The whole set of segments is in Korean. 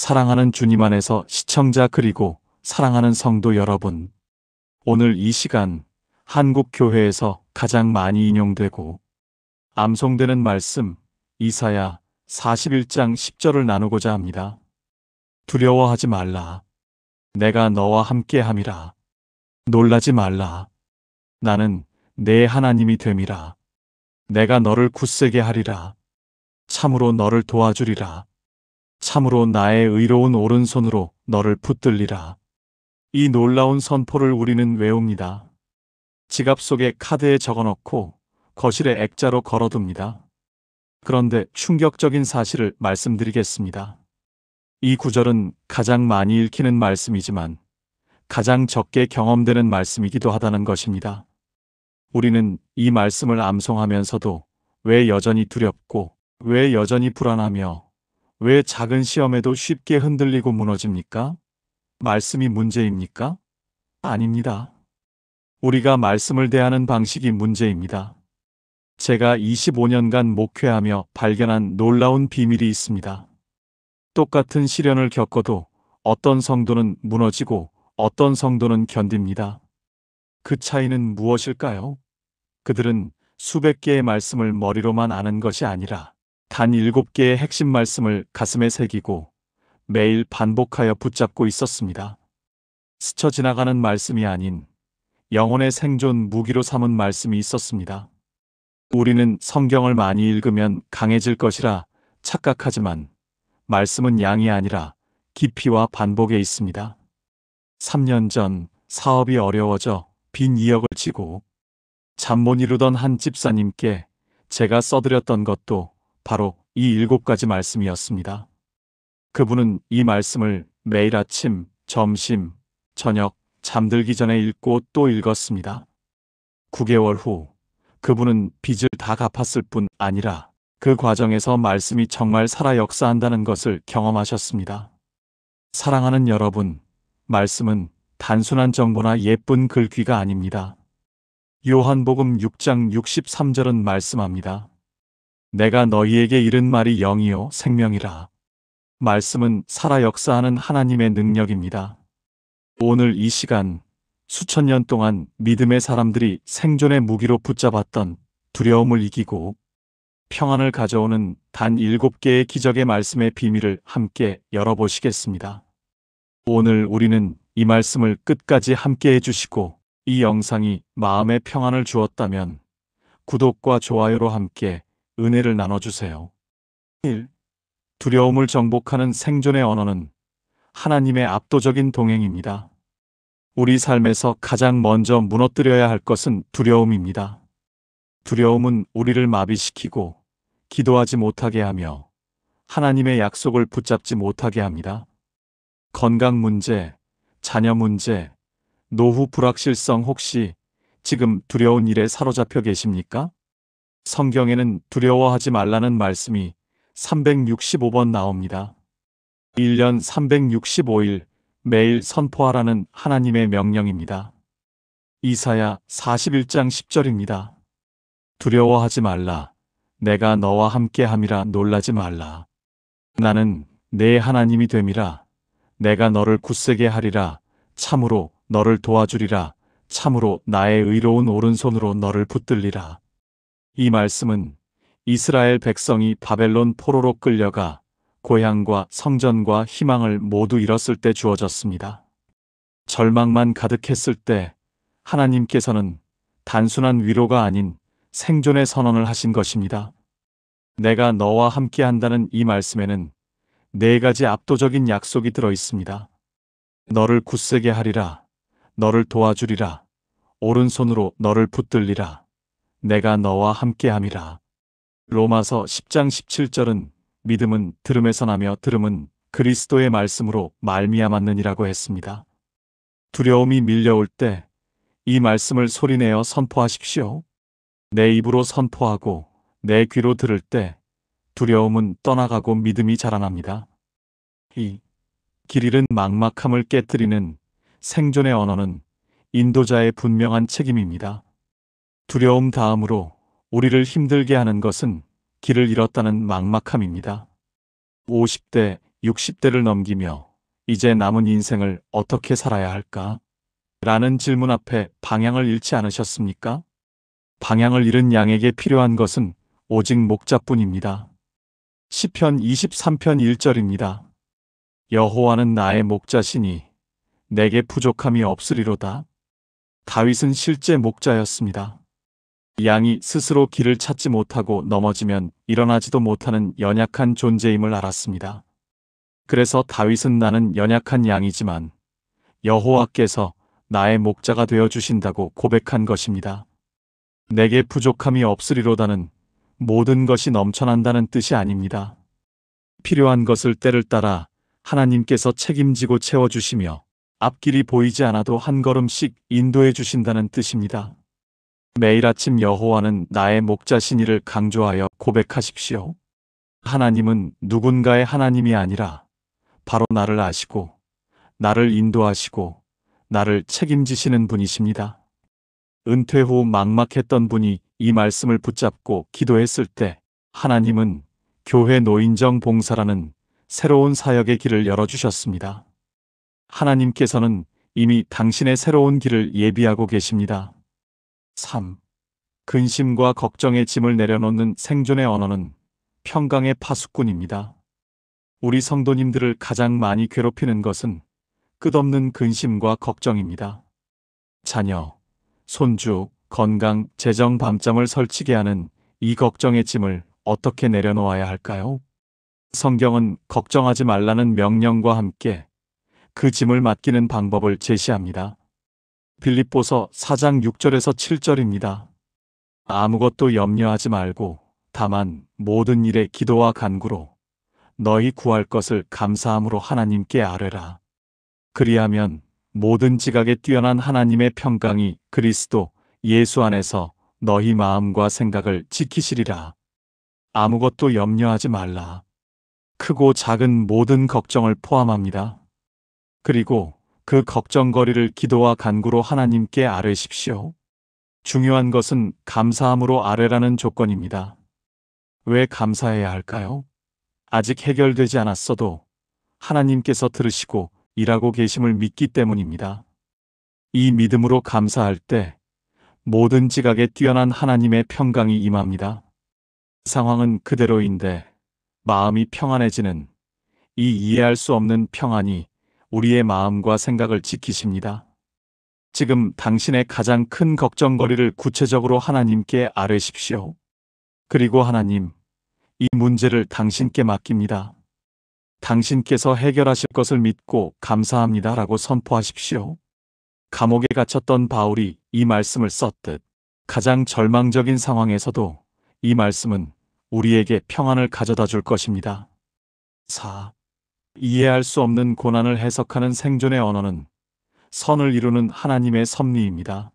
사랑하는 주님 안에서 시청자 그리고 사랑하는 성도 여러분, 오늘 이 시간 한국 교회에서 가장 많이 인용되고 암송되는 말씀 이사야 41장 10절을 나누고자 합니다. 두려워하지 말라. 내가 너와 함께 함이라. 놀라지 말라. 나는 내 하나님이 됨이라. 내가 너를 굳세게 하리라. 참으로 너를 도와주리라. 참으로 나의 의로운 오른손으로 너를 붙들리라. 이 놀라운 선포를 우리는 외웁니다. 지갑 속에 카드에 적어넣고 거실에 액자로 걸어둡니다. 그런데 충격적인 사실을 말씀드리겠습니다. 이 구절은 가장 많이 읽히는 말씀이지만 가장 적게 경험되는 말씀이기도 하다는 것입니다. 우리는 이 말씀을 암송하면서도 왜 여전히 두렵고 왜 여전히 불안하며 왜 작은 시험에도 쉽게 흔들리고 무너집니까? 말씀이 문제입니까? 아닙니다. 우리가 말씀을 대하는 방식이 문제입니다. 제가 25년간 목회하며 발견한 놀라운 비밀이 있습니다. 똑같은 시련을 겪어도 어떤 성도는 무너지고 어떤 성도는 견딥니다. 그 차이는 무엇일까요? 그들은 수백 개의 말씀을 머리로만 아는 것이 아니라 단 7개의 핵심 말씀을 가슴에 새기고 매일 반복하여 붙잡고 있었습니다. 스쳐 지나가는 말씀이 아닌 영혼의 생존 무기로 삼은 말씀이 있었습니다. 우리는 성경을 많이 읽으면 강해질 것이라 착각하지만 말씀은 양이 아니라 깊이와 반복에 있습니다. 3년 전 사업이 어려워져 빈 2억을 지고 잠 못 이루던 한 집사님께 제가 써드렸던 것도 바로 이 7가지 말씀이었습니다. 그분은 이 말씀을 매일 아침, 점심, 저녁, 잠들기 전에 읽고 또 읽었습니다. 9개월 후 그분은 빚을 다 갚았을 뿐 아니라 그 과정에서 말씀이 정말 살아 역사한다는 것을 경험하셨습니다. 사랑하는 여러분, 말씀은 단순한 정보나 예쁜 글귀가 아닙니다. 요한복음 6장 63절은 말씀합니다. 내가 너희에게 이른 말이 영이요 생명이라. 말씀은 살아 역사하는 하나님의 능력입니다. 오늘 이 시간 수천 년 동안 믿음의 사람들이 생존의 무기로 붙잡았던 두려움을 이기고 평안을 가져오는 단 7개의 기적의 말씀의 비밀을 함께 열어보시겠습니다. 오늘 우리는 이 말씀을 끝까지 함께 해주시고 이 영상이 마음의 평안을 주었다면 구독과 좋아요로 함께 은혜를 나눠주세요. 1. 두려움을 정복하는 생존의 언어는 하나님의 압도적인 동행입니다. 우리 삶에서 가장 먼저 무너뜨려야 할 것은 두려움입니다. 두려움은 우리를 마비시키고 기도하지 못하게 하며 하나님의 약속을 붙잡지 못하게 합니다. 건강 문제, 자녀 문제, 노후 불확실성 혹시 지금 두려운 일에 사로잡혀 계십니까? 성경에는 두려워하지 말라는 말씀이 365번 나옵니다. 1년 365일 매일 선포하라는 하나님의 명령입니다. 이사야 41장 10절입니다. 두려워하지 말라. 내가 너와 함께 함이라. 놀라지 말라. 나는 내 하나님이 됨이라. 내가 너를 굳세게 하리라. 참으로 너를 도와주리라. 참으로 나의 의로운 오른손으로 너를 붙들리라. 이 말씀은 이스라엘 백성이 바벨론 포로로 끌려가 고향과 성전과 희망을 모두 잃었을 때 주어졌습니다. 절망만 가득했을 때 하나님께서는 단순한 위로가 아닌 생존의 선언을 하신 것입니다. 내가 너와 함께 한다는 이 말씀에는 4가지 압도적인 약속이 들어 있습니다. 너를 굳세게 하리라. 너를 도와주리라. 오른손으로 너를 붙들리라. 내가 너와 함께 함이라. 로마서 10장 17절은 믿음은 들음에서 나며 들음은 그리스도의 말씀으로 말미암았느니라고 했습니다. 두려움이 밀려올 때 이 말씀을 소리내어 선포하십시오. 내 입으로 선포하고 내 귀로 들을 때 두려움은 떠나가고 믿음이 자라납니다. 이 길 잃은 막막함을 깨뜨리는 생존의 언어는 인도자의 분명한 책임입니다. 두려움 다음으로 우리를 힘들게 하는 것은 길을 잃었다는 막막함입니다. 50대 60대를 넘기며 이제 남은 인생을 어떻게 살아야 할까? 라는 질문 앞에 방향을 잃지 않으셨습니까? 방향을 잃은 양에게 필요한 것은 오직 목자뿐입니다. 시편 23편 1절입니다. 여호와는 나의 목자시니 내게 부족함이 없으리로다. 다윗은 실제 목자였습니다. 양이 스스로 길을 찾지 못하고 넘어지면 일어나지도 못하는 연약한 존재임을 알았습니다. 그래서 다윗은 나는 연약한 양이지만 여호와께서 나의 목자가 되어 주신다고 고백한 것입니다. 내게 부족함이 없으리로다는 모든 것이 넘쳐난다는 뜻이 아닙니다. 필요한 것을 때를 따라 하나님께서 책임지고 채워주시며 앞길이 보이지 않아도 한 걸음씩 인도해 주신다는 뜻입니다. 매일 아침 여호와는 나의 목자시니를 강조하여 고백하십시오. 하나님은 누군가의 하나님이 아니라 바로 나를 아시고 나를 인도하시고 나를 책임지시는 분이십니다. 은퇴 후 막막했던 분이 이 말씀을 붙잡고 기도했을 때 하나님은 교회 노인정 봉사라는 새로운 사역의 길을 열어주셨습니다. 하나님께서는 이미 당신의 새로운 길을 예비하고 계십니다. 3. 근심과 걱정의 짐을 내려놓는 생존의 언어는 평강의 파수꾼입니다. 우리 성도님들을 가장 많이 괴롭히는 것은 끝없는 근심과 걱정입니다. 자녀, 손주, 건강, 재정 밤잠을 설치게 하는 이 걱정의 짐을 어떻게 내려놓아야 할까요? 성경은 걱정하지 말라는 명령과 함께 그 짐을 맡기는 방법을 제시합니다. 빌립보서 4장 6절에서 7절입니다. 아무것도 염려하지 말고 다만 모든 일에 기도와 간구로 너희 구할 것을 감사함으로 하나님께 아뢰라. 그리하면 모든 지각에 뛰어난 하나님의 평강이 그리스도 예수 안에서 너희 마음과 생각을 지키시리라. 아무것도 염려하지 말라. 크고 작은 모든 걱정을 포함합니다. 그리고 그 걱정거리를 기도와 간구로 하나님께 아뢰십시오. 중요한 것은 감사함으로 아뢰라는 조건입니다. 왜 감사해야 할까요? 아직 해결되지 않았어도 하나님께서 들으시고 일하고 계심을 믿기 때문입니다. 이 믿음으로 감사할 때 모든 지각에 뛰어난 하나님의 평강이 임합니다. 상황은 그대로인데 마음이 평안해지는 이 이해할 수 없는 평안이 우리의 마음과 생각을 지키십니다. 지금 당신의 가장 큰 걱정거리를 구체적으로 하나님께 아뢰십시오. 그리고 하나님, 이 문제를 당신께 맡깁니다. 당신께서 해결하실 것을 믿고 감사합니다 라고 선포하십시오. 감옥에 갇혔던 바울이 이 말씀을 썼듯 가장 절망적인 상황에서도 이 말씀은 우리에게 평안을 가져다 줄 것입니다. 4. 이해할 수 없는 고난을 해석하는 생존의 언어는 선을 이루는 하나님의 섭리입니다.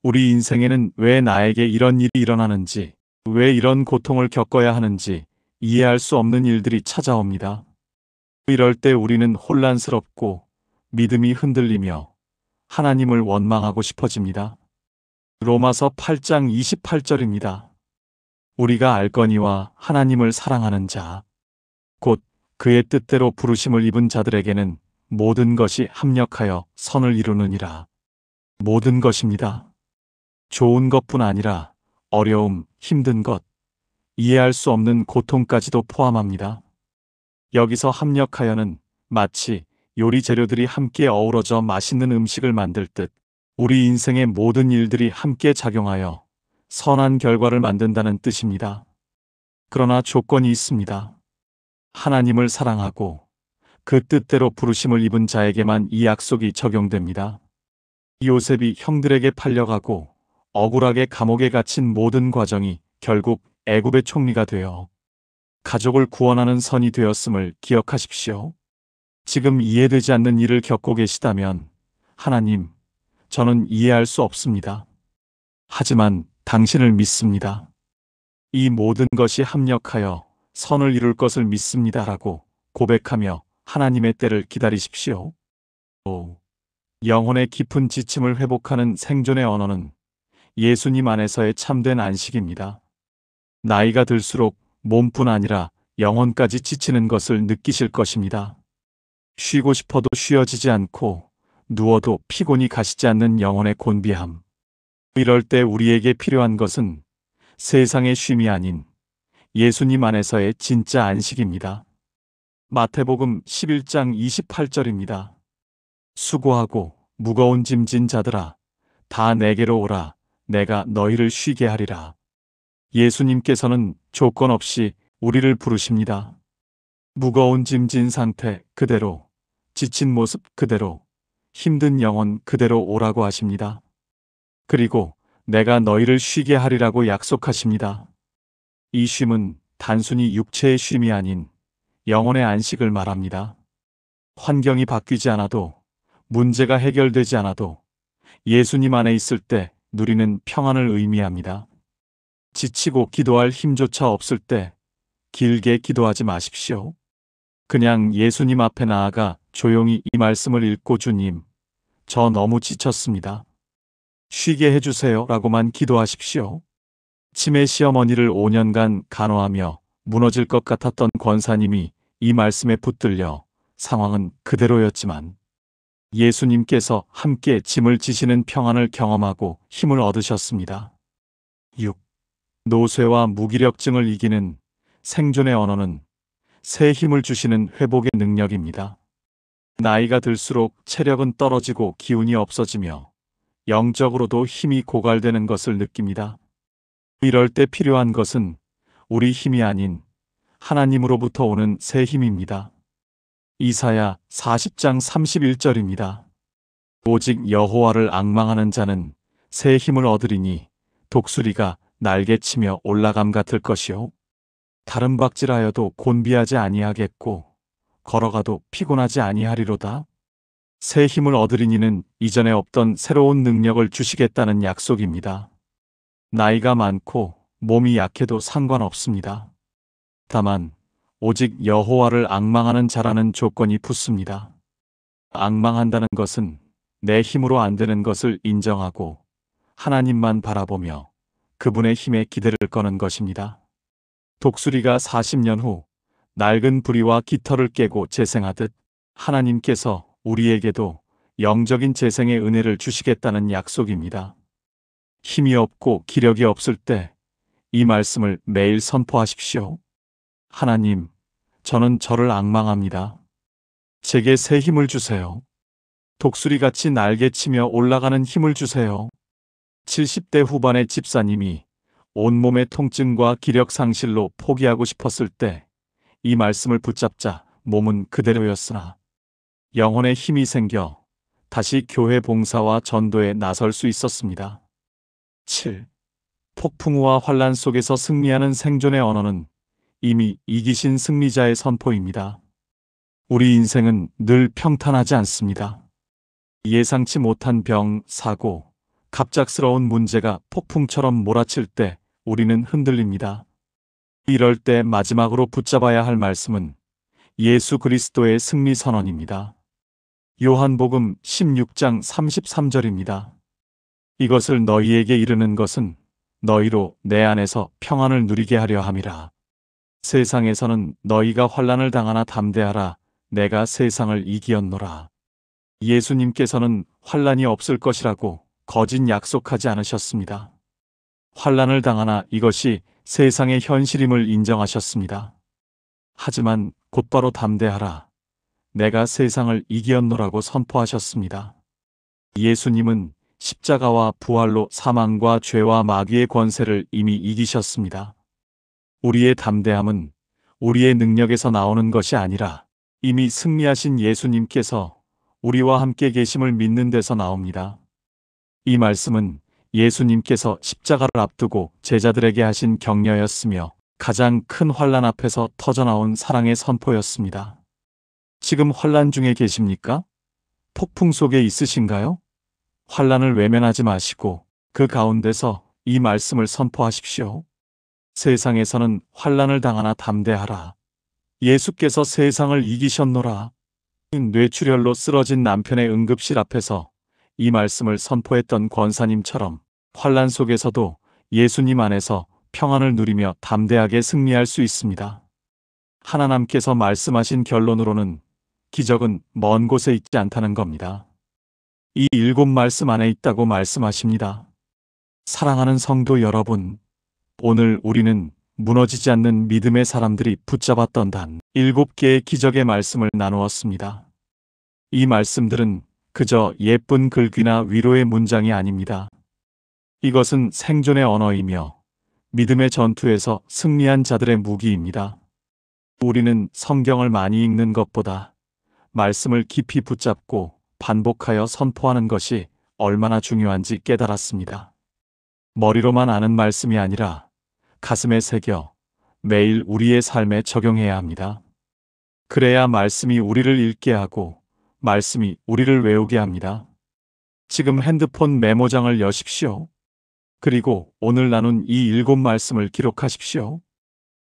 우리 인생에는 왜 나에게 이런 일이 일어나는지, 왜 이런 고통을 겪어야 하는지 이해할 수 없는 일들이 찾아옵니다. 이럴 때 우리는 혼란스럽고 믿음이 흔들리며 하나님을 원망하고 싶어집니다. 로마서 8장 28절입니다. 우리가 알거니와 하나님을 사랑하는 자, 곧 그의 뜻대로 부르심을 입은 자들에게는 모든 것이 합력하여 선을 이루느니라. 모든 것입니다. 좋은 것뿐 아니라 어려움, 힘든 것, 이해할 수 없는 고통까지도 포함합니다. 여기서 합력하여는 마치 요리 재료들이 함께 어우러져 맛있는 음식을 만들 듯 우리 인생의 모든 일들이 함께 작용하여 선한 결과를 만든다는 뜻입니다. 그러나 조건이 있습니다. 하나님을 사랑하고 그 뜻대로 부르심을 입은 자에게만 이 약속이 적용됩니다. 요셉이 형들에게 팔려가고 억울하게 감옥에 갇힌 모든 과정이 결국 애굽의 총리가 되어 가족을 구원하는 선이 되었음을 기억하십시오. 지금 이해되지 않는 일을 겪고 계시다면 하나님, 저는 이해할 수 없습니다. 하지만 당신을 믿습니다. 이 모든 것이 합력하여 선을 이룰 것을 믿습니다라고 고백하며 하나님의 때를 기다리십시오. 5. 영혼의 깊은 지침을 회복하는 생존의 언어는 예수님 안에서의 참된 안식입니다. 나이가 들수록 몸뿐 아니라 영혼까지 지치는 것을 느끼실 것입니다. 쉬고 싶어도 쉬어지지 않고 누워도 피곤이 가시지 않는 영혼의 곤비함. 이럴 때 우리에게 필요한 것은 세상의 쉼이 아닌 예수님 안에서의 진짜 안식입니다. 마태복음 11장 28절입니다. 수고하고 무거운 짐진 자들아, 다 내게로 오라. 내가 너희를 쉬게 하리라. 예수님께서는 조건 없이 우리를 부르십니다. 무거운 짐진 상태 그대로, 지친 모습 그대로, 힘든 영혼 그대로 오라고 하십니다. 그리고 내가 너희를 쉬게 하리라고 약속하십니다. 이 쉼은 단순히 육체의 쉼이 아닌 영혼의 안식을 말합니다. 환경이 바뀌지 않아도, 문제가 해결되지 않아도 예수님 안에 있을 때 누리는 평안을 의미합니다. 지치고 기도할 힘조차 없을 때 길게 기도하지 마십시오. 그냥 예수님 앞에 나아가 조용히 이 말씀을 읽고 주님, 저 너무 지쳤습니다. 쉬게 해주세요 라고만 기도하십시오. 치매 시어머니를 5년간 간호하며 무너질 것 같았던 권사님이 이 말씀에 붙들려 상황은 그대로였지만 예수님께서 함께 짐을 지시는 평안을 경험하고 힘을 얻으셨습니다. 6. 노쇠와 무기력증을 이기는 생존의 언어는 새 힘을 주시는 회복의 능력입니다. 나이가 들수록 체력은 떨어지고 기운이 없어지며 영적으로도 힘이 고갈되는 것을 느낍니다. 이럴 때 필요한 것은 우리 힘이 아닌 하나님으로부터 오는 새 힘입니다. 이사야 40장 31절입니다. 오직 여호와를 앙망하는 자는 새 힘을 얻으리니 독수리가 날개치며 올라감 같을 것이요. 다른 박질하여도 곤비하지 아니하겠고 걸어가도 피곤하지 아니하리로다. 새 힘을 얻으리니는 이전에 없던 새로운 능력을 주시겠다는 약속입니다. 나이가 많고 몸이 약해도 상관없습니다. 다만 오직 여호와를 앙망하는 자라는 조건이 붙습니다. 앙망한다는 것은 내 힘으로 안 되는 것을 인정하고 하나님만 바라보며 그분의 힘에 기대를 거는 것입니다. 독수리가 40년 후 낡은 부리와 깃털을 깨고 재생하듯 하나님께서 우리에게도 영적인 재생의 은혜를 주시겠다는 약속입니다. 힘이 없고 기력이 없을 때 이 말씀을 매일 선포하십시오. 하나님, 저는 저를 앙망합니다. 제게 새 힘을 주세요. 독수리같이 날개치며 올라가는 힘을 주세요. 70대 후반의 집사님이 온몸의 통증과 기력 상실로 포기하고 싶었을 때 이 말씀을 붙잡자 몸은 그대로였으나 영혼의 힘이 생겨 다시 교회 봉사와 전도에 나설 수 있었습니다. 7. 폭풍우와 환란 속에서 승리하는 생존의 언어는 이미 이기신 승리자의 선포입니다. 우리 인생은 늘 평탄하지 않습니다. 예상치 못한 병, 사고, 갑작스러운 문제가 폭풍처럼 몰아칠 때 우리는 흔들립니다. 이럴 때 마지막으로 붙잡아야 할 말씀은 예수 그리스도의 승리 선언입니다. 요한복음 16장 33절입니다. 이것을 너희에게 이르는 것은 너희로 내 안에서 평안을 누리게 하려 함이라. 세상에서는 너희가 환난을 당하나 담대하라. 내가 세상을 이기었노라. 예수님께서는 환난이 없을 것이라고 거짓 약속하지 않으셨습니다. 환난을 당하나 이것이 세상의 현실임을 인정하셨습니다. 하지만 곧바로 담대하라. 내가 세상을 이기었노라고 선포하셨습니다. 예수님은 십자가와 부활로 사망과 죄와 마귀의 권세를 이미 이기셨습니다. 우리의 담대함은 우리의 능력에서 나오는 것이 아니라 이미 승리하신 예수님께서 우리와 함께 계심을 믿는 데서 나옵니다. 이 말씀은 예수님께서 십자가를 앞두고 제자들에게 하신 격려였으며 가장 큰 환난 앞에서 터져나온 사랑의 선포였습니다. 지금 환난 중에 계십니까? 폭풍 속에 있으신가요? 환난을 외면하지 마시고 그 가운데서 이 말씀을 선포하십시오. 세상에서는 환난을 당하나 담대하라. 예수께서 세상을 이기셨노라. 뇌출혈로 쓰러진 남편의 응급실 앞에서 이 말씀을 선포했던 권사님처럼 환난 속에서도 예수님 안에서 평안을 누리며 담대하게 승리할 수 있습니다. 하나님께서 말씀하신 결론으로는 기적은 먼 곳에 있지 않다는 겁니다. 이 7 말씀 안에 있다고 말씀하십니다. 사랑하는 성도 여러분, 오늘 우리는 무너지지 않는 믿음의 사람들이 붙잡았던 단 7개의 기적의 말씀을 나누었습니다. 이 말씀들은 그저 예쁜 글귀나 위로의 문장이 아닙니다. 이것은 생존의 언어이며 믿음의 전투에서 승리한 자들의 무기입니다. 우리는 성경을 많이 읽는 것보다 말씀을 깊이 붙잡고 반복하여 선포하는 것이 얼마나 중요한지 깨달았습니다. 머리로만 아는 말씀이 아니라 가슴에 새겨 매일 우리의 삶에 적용해야 합니다. 그래야 말씀이 우리를 읽게 하고 말씀이 우리를 외우게 합니다. 지금 핸드폰 메모장을 여십시오. 그리고 오늘 나눈 이 7 말씀을 기록하십시오.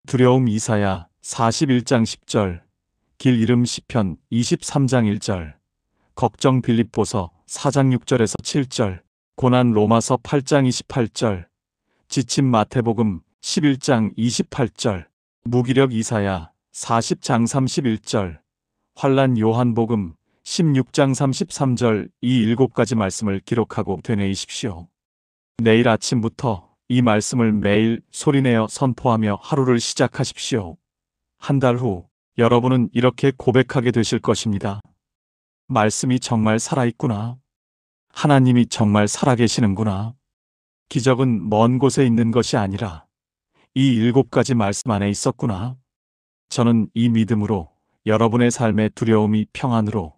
두려움 이사야 41장 10절, 길 잃음 시편 23장 1절, 걱정 빌립보서 4장 6절에서 7절, 고난 로마서 8장 28절, 지침 마태복음 11장 28절, 무기력 이사야 40장 31절, 환난 요한복음 16장 33절, 이 7가지 말씀을 기록하고 되뇌이십시오. 내일 아침부터 이 말씀을 매일 소리내어 선포하며 하루를 시작하십시오. 한 달 후 여러분은 이렇게 고백하게 되실 것입니다. 말씀이 정말 살아있구나. 하나님이 정말 살아계시는구나. 기적은 먼 곳에 있는 것이 아니라 이 7가지 말씀 안에 있었구나. 저는 이 믿음으로 여러분의 삶의 두려움이 평안으로,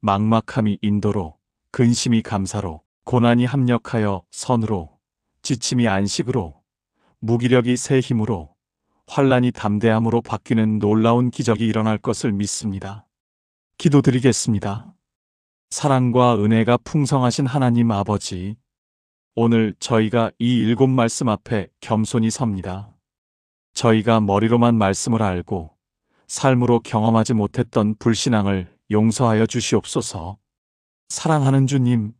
막막함이 인도로, 근심이 감사로, 고난이 합력하여 선으로, 지침이 안식으로, 무기력이 새 힘으로, 환난이 담대함으로 바뀌는 놀라운 기적이 일어날 것을 믿습니다. 기도드리겠습니다. 사랑과 은혜가 풍성하신 하나님 아버지, 오늘 저희가 이 7 말씀 앞에 겸손히 섭니다. 저희가 머리로만 말씀을 알고 삶으로 경험하지 못했던 불신앙을 용서하여 주시옵소서. 사랑하는 주님,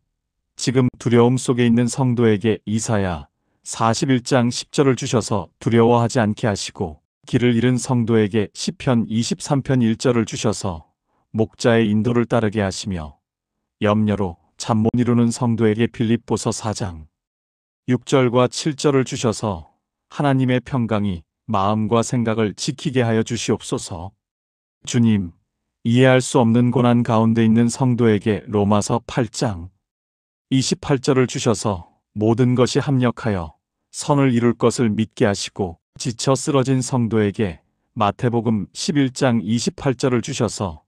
지금 두려움 속에 있는 성도에게 이사야 41장 10절을 주셔서 두려워하지 않게 하시고, 길을 잃은 성도에게 시편 23편 1절을 주셔서 목자의 인도를 따르게 하시며, 염려로 잠 못 이루는 성도에게 빌립보서 4장 6절과 7절을 주셔서 하나님의 평강이 마음과 생각을 지키게 하여 주시옵소서. 주님, 이해할 수 없는 고난 가운데 있는 성도에게 로마서 8장 28절을 주셔서 모든 것이 합력하여 선을 이룰 것을 믿게 하시고, 지쳐 쓰러진 성도에게 마태복음 11장 28절을 주셔서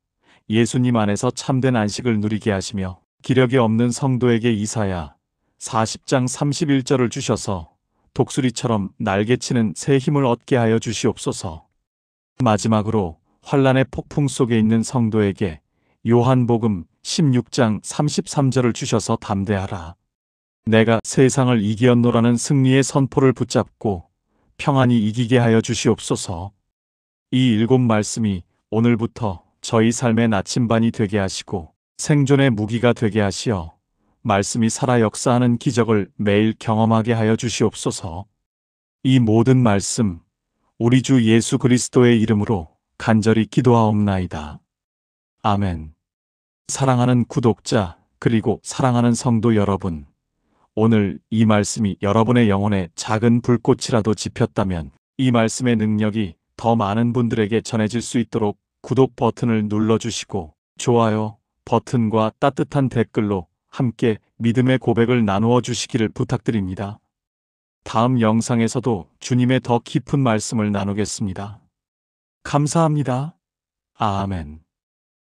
예수님 안에서 참된 안식을 누리게 하시며, 기력이 없는 성도에게 이사야 40장 31절을 주셔서 독수리처럼 날개치는 새 힘을 얻게 하여 주시옵소서. 마지막으로 환난의 폭풍 속에 있는 성도에게 요한복음 16장 33절을 주셔서 담대하라. 내가 세상을 이기었노라는 승리의 선포를 붙잡고 평안히 이기게 하여 주시옵소서. 이 7 말씀이 오늘부터 저희 삶의 나침반이 되게 하시고 생존의 무기가 되게 하시어 말씀이 살아 역사하는 기적을 매일 경험하게 하여 주시옵소서. 이 모든 말씀 우리 주 예수 그리스도의 이름으로 간절히 기도하옵나이다. 아멘. 사랑하는 구독자, 그리고 사랑하는 성도 여러분, 오늘 이 말씀이 여러분의 영혼에 작은 불꽃이라도 지폈다면 이 말씀의 능력이 더 많은 분들에게 전해질 수 있도록 구독 버튼을 눌러주시고 좋아요 버튼과 따뜻한 댓글로 함께 믿음의 고백을 나누어 주시기를 부탁드립니다. 다음 영상에서도 주님의 더 깊은 말씀을 나누겠습니다. 감사합니다. 아멘.